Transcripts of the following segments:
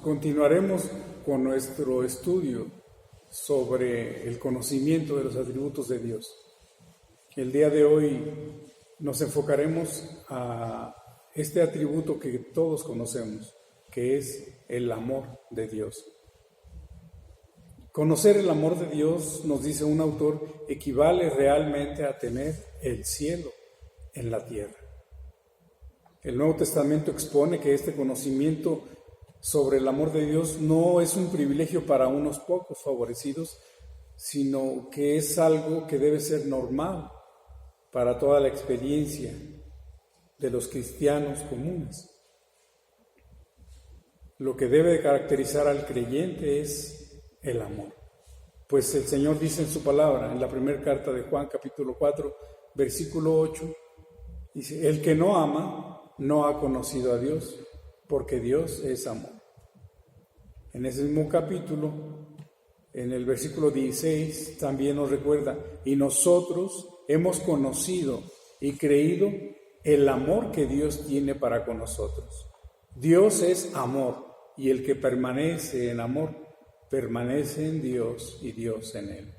Continuaremos con nuestro estudio sobre el conocimiento de los atributos de Dios. El día de hoy nos enfocaremos a este atributo que todos conocemos, que es el amor de Dios. Conocer el amor de Dios, nos dice un autor, equivale realmente a tener el cielo en la tierra. El Nuevo Testamento expone que este conocimiento sobre el amor de Dios no es un privilegio para unos pocos favorecidos, sino que es algo que debe ser normal para toda la experiencia de los cristianos comunes. Lo que debe de caracterizar al creyente es el amor. Pues el Señor dice en su palabra, en la primera carta de Juan, capítulo 4, versículo 8, dice, el que no ama no ha conocido a Dios, porque Dios es amor. En ese mismo capítulo, en el versículo 16, también nos recuerda, y nosotros hemos conocido y creído el amor que Dios tiene para con nosotros. Dios es amor, y el que permanece en amor, permanece en Dios y Dios en él.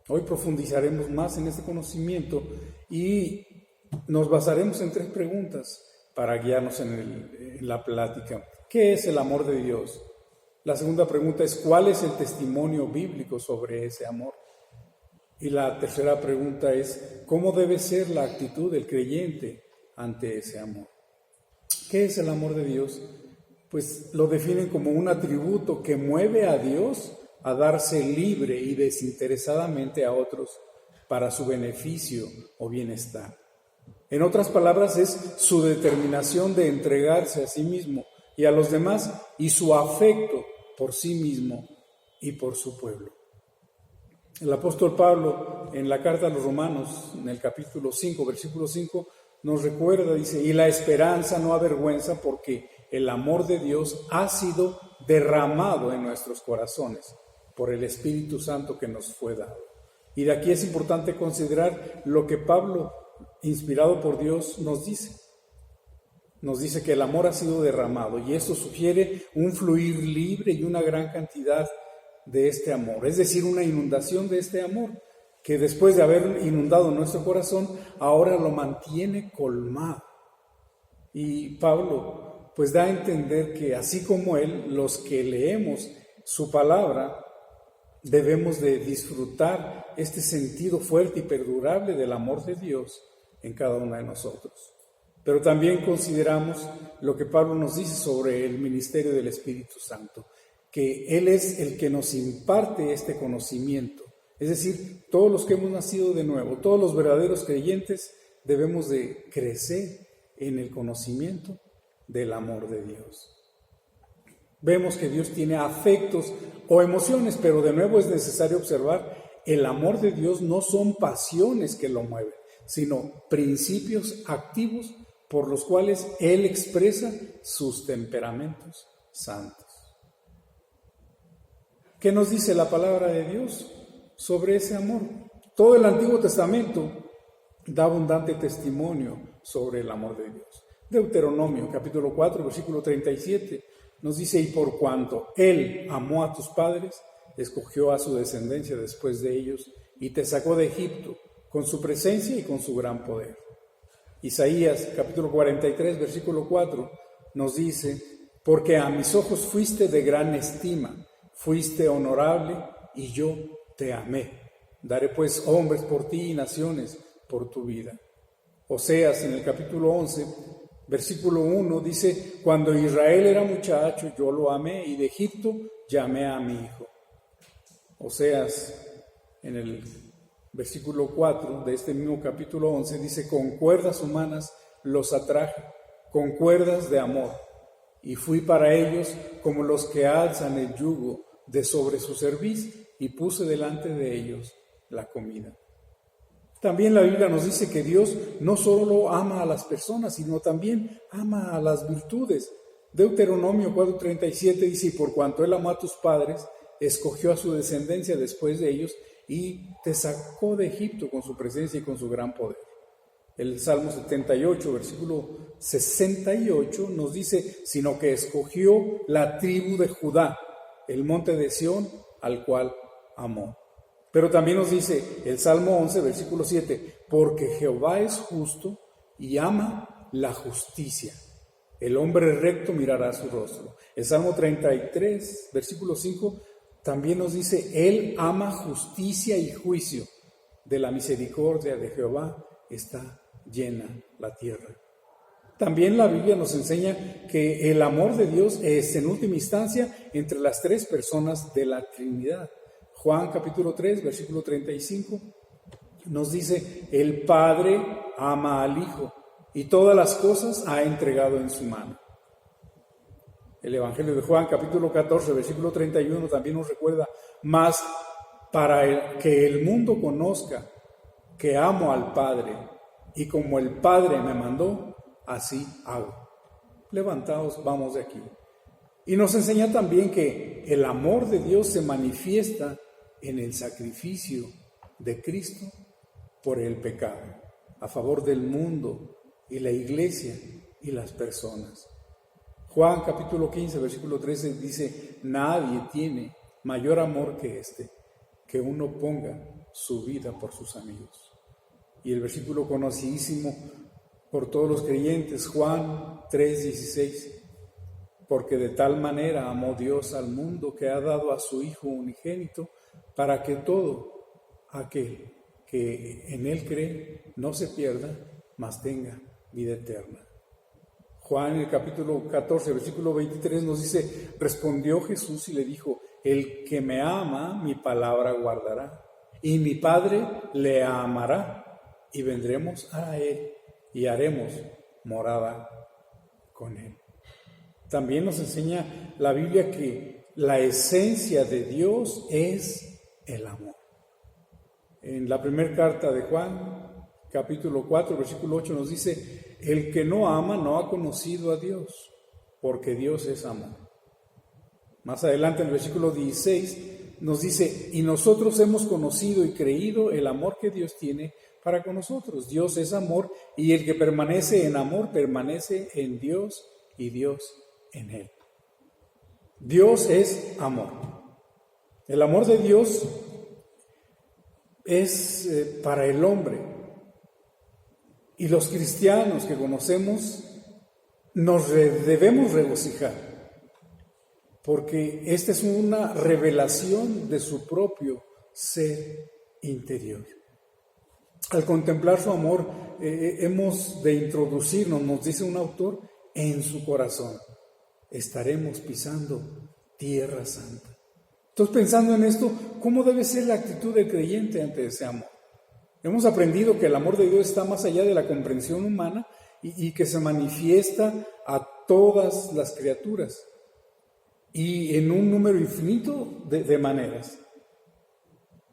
Hoy profundizaremos más en este conocimiento y nos basaremos en 3 preguntas para guiarnos en la plática. ¿Qué es el amor de Dios? La segunda pregunta es, ¿cuál es el testimonio bíblico sobre ese amor? Y la tercera pregunta es, ¿cómo debe ser la actitud del creyente ante ese amor? ¿Qué es el amor de Dios? Pues lo definen como un atributo que mueve a Dios a darse libre y desinteresadamente a otros para su beneficio o bienestar. En otras palabras, es su determinación de entregarse a sí mismo y a los demás y su afecto por sí mismo y por su pueblo. El apóstol Pablo, en la carta a los Romanos, en el capítulo 5, versículo 5, nos recuerda, dice, y la esperanza no avergüenza porque el amor de Dios ha sido derramado en nuestros corazones por el Espíritu Santo que nos fue dado. Y de aquí es importante considerar lo que Pablo, inspirado por Dios, nos dice. Nos dice que el amor ha sido derramado y esto sugiere un fluir libre y una gran cantidad de este amor, es decir, una inundación de este amor que después de haber inundado nuestro corazón, ahora lo mantiene colmado. Y Pablo pues da a entender que así como él, los que leemos su palabra, debemos de disfrutar este sentido fuerte y perdurable del amor de Dios en cada uno de nosotros. Pero también consideramos lo que Pablo nos dice sobre el ministerio del Espíritu Santo, que Él es el que nos imparte este conocimiento. Es decir, todos los que hemos nacido de nuevo, todos los verdaderos creyentes, debemos de crecer en el conocimiento del amor de Dios. Vemos que Dios tiene afectos o emociones, pero de nuevo es necesario observar, el amor de Dios no son pasiones que lo mueven, sino principios activos por los cuales Él expresa sus temperamentos santos. ¿Qué nos dice la palabra de Dios sobre ese amor? Todo el Antiguo Testamento da abundante testimonio sobre el amor de Dios. Deuteronomio, capítulo 4, versículo 37, nos dice, y por cuanto Él amó a tus padres, escogió a su descendencia después de ellos, y te sacó de Egipto, con su presencia y con su gran poder. Isaías, capítulo 43, versículo 4, nos dice, porque a mis ojos fuiste de gran estima, fuiste honorable, y yo te amé. Daré pues hombres por ti y naciones por tu vida. Oseas, en el capítulo 11, versículo 1, dice, cuando Israel era muchacho, yo lo amé, y de Egipto llamé a mi hijo. Oseas, en el versículo 4 de este mismo capítulo 11, dice, con cuerdas humanas los atraje, con cuerdas de amor, y fui para ellos como los que alzan el yugo de sobre su cerviz, y puse delante de ellos la comida. También la Biblia nos dice que Dios no solo ama a las personas, sino también ama a las virtudes. Deuteronomio 4:37 dice, y por cuanto Él amó a tus padres, escogió a su descendencia después de ellos, y te sacó de Egipto con su presencia y con su gran poder. El Salmo 78, versículo 68 nos dice, sino que escogió la tribu de Judá, el monte de Sión, al cual amó. Pero también nos dice el Salmo 11, versículo 7, porque Jehová es justo y ama la justicia. El hombre recto mirará su rostro. El Salmo 33, versículo 5, también nos dice, Él ama justicia y juicio. De la misericordia de Jehová está llena la tierra. También la Biblia nos enseña que el amor de Dios es en última instancia entre las tres personas de la Trinidad. Juan capítulo 3, versículo 35 nos dice, el Padre ama al Hijo y todas las cosas ha entregado en su mano. El Evangelio de Juan capítulo 14, versículo 31 también nos recuerda, mas para que el mundo conozca que amo al Padre y como el Padre me mandó, así hago. Levantaos, vamos de aquí. Y nos enseña también que el amor de Dios se manifiesta en el sacrificio de Cristo por el pecado, a favor del mundo y la iglesia y las personas. Juan capítulo 15, versículo 13 dice, nadie tiene mayor amor que este, que uno ponga su vida por sus amigos. Y el versículo conocidísimo por todos los creyentes, Juan 3:16, porque de tal manera amó Dios al mundo que ha dado a su Hijo unigénito, para que todo aquel que en Él cree no se pierda, mas tenga vida eterna. Juan en el capítulo 14, versículo 23 nos dice, respondió Jesús y le dijo, el que me ama, mi palabra guardará, y mi Padre le amará, y vendremos a Él y haremos morada con Él. También nos enseña la Biblia que la esencia de Dios es el amor. En la primera carta de Juan, capítulo 4, versículo 8 nos dice, el que no ama no ha conocido a Dios, porque Dios es amor. Más adelante en el versículo 16 nos dice, y nosotros hemos conocido y creído el amor que Dios tiene para con nosotros. Dios es amor y el que permanece en amor permanece en Dios y Dios en él. Dios es amor. El amor de Dios es para el hombre. Y los cristianos que conocemos nos debemos regocijar, porque esta es una revelación de su propio ser interior. Al contemplar su amor, hemos de introducirnos, nos dice un autor, en su corazón. Estaremos pisando tierra santa. Entonces, pensando en esto, ¿cómo debe ser la actitud del creyente ante ese amor? Hemos aprendido que el amor de Dios está más allá de la comprensión humana y que se manifiesta a todas las criaturas y en un número infinito de maneras.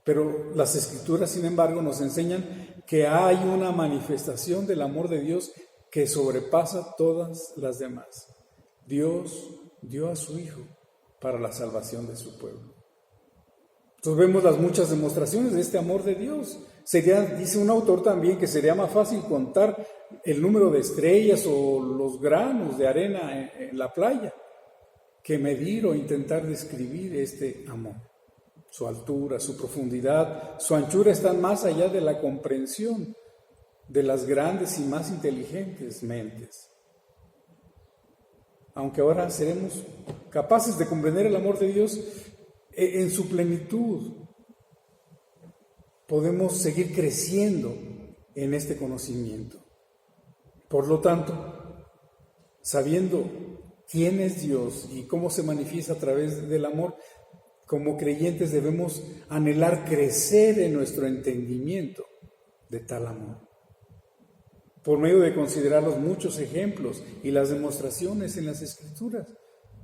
Pero las Escrituras, sin embargo, nos enseñan que hay una manifestación del amor de Dios que sobrepasa todas las demás. Dios dio a su Hijo para la salvación de su pueblo. Entonces vemos las muchas demostraciones de este amor de Dios. Dice un autor también que sería más fácil contar el número de estrellas o los granos de arena en la playa que medir o intentar describir este amor. Su altura, su profundidad, su anchura están más allá de la comprensión de las grandes y más inteligentes mentes. Aunque ahora seremos capaces de comprender el amor de Dios en su plenitud, podemos seguir creciendo en este conocimiento. Por lo tanto, sabiendo quién es Dios y cómo se manifiesta a través del amor, como creyentes debemos anhelar crecer en nuestro entendimiento de tal amor. Por medio de considerar los muchos ejemplos y las demostraciones en las Escrituras,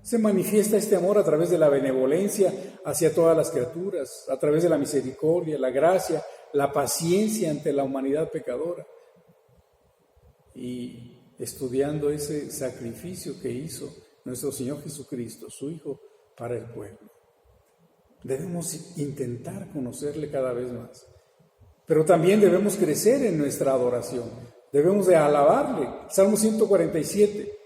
se manifiesta este amor a través de la benevolencia hacia todas las criaturas, a través de la misericordia, la gracia, la paciencia ante la humanidad pecadora. Y estudiando ese sacrificio que hizo nuestro Señor Jesucristo, su Hijo, para el pueblo. Debemos intentar conocerle cada vez más. Pero también debemos crecer en nuestra adoración. Debemos de alabarle. Salmo 147,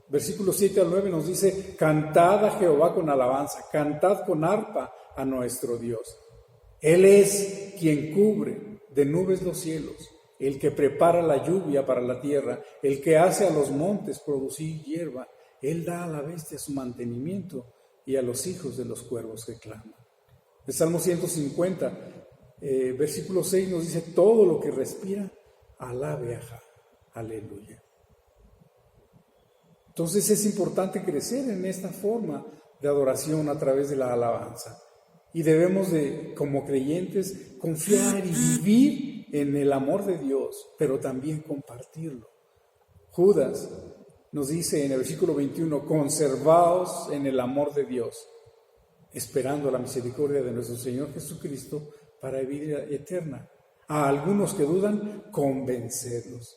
versículos 7 al 9 nos dice: cantad a Jehová con alabanza, cantad con arpa a nuestro Dios. Él es quien cubre de nubes los cielos, el que prepara la lluvia para la tierra, el que hace a los montes producir hierba. Él da a la bestia su mantenimiento y a los hijos de los cuervos que claman. El Salmo 150, versículo 6 nos dice: todo lo que respira, alabe a Jah. Aleluya. Entonces es importante crecer en esta forma de adoración a través de la alabanza. Y debemos de, como creyentes, confiar y vivir en el amor de Dios, pero también compartirlo. Judas nos dice en el versículo 21, conservaos en el amor de Dios, esperando la misericordia de nuestro Señor Jesucristo para vida eterna. A algunos que dudan, convencerlos.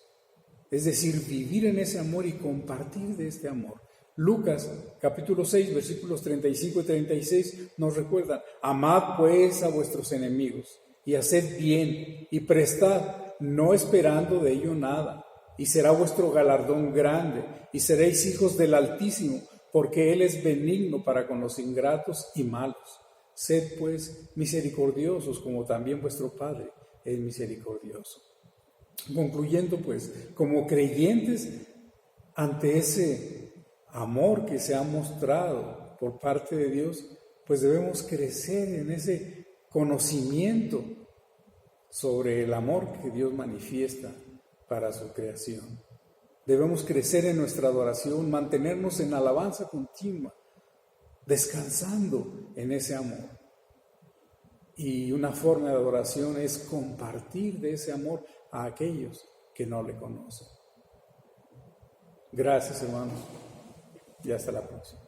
Es decir, vivir en ese amor y compartir de este amor. Lucas capítulo 6, versículos 35 y 36 nos recuerdan: amad pues a vuestros enemigos y haced bien y prestad, no esperando de ello nada, y será vuestro galardón grande y seréis hijos del Altísimo, porque Él es benigno para con los ingratos y malos. Sed pues misericordiosos como también vuestro Padre es misericordioso. Concluyendo pues, como creyentes, ante ese amor que se ha mostrado por parte de Dios, pues debemos crecer en ese conocimiento sobre el amor que Dios manifiesta para su creación. Debemos crecer en nuestra adoración, mantenernos en alabanza continua, descansando en ese amor. Y una forma de adoración es compartir de ese amor a aquellos que no le conocen. Gracias, hermanos, y hasta la próxima.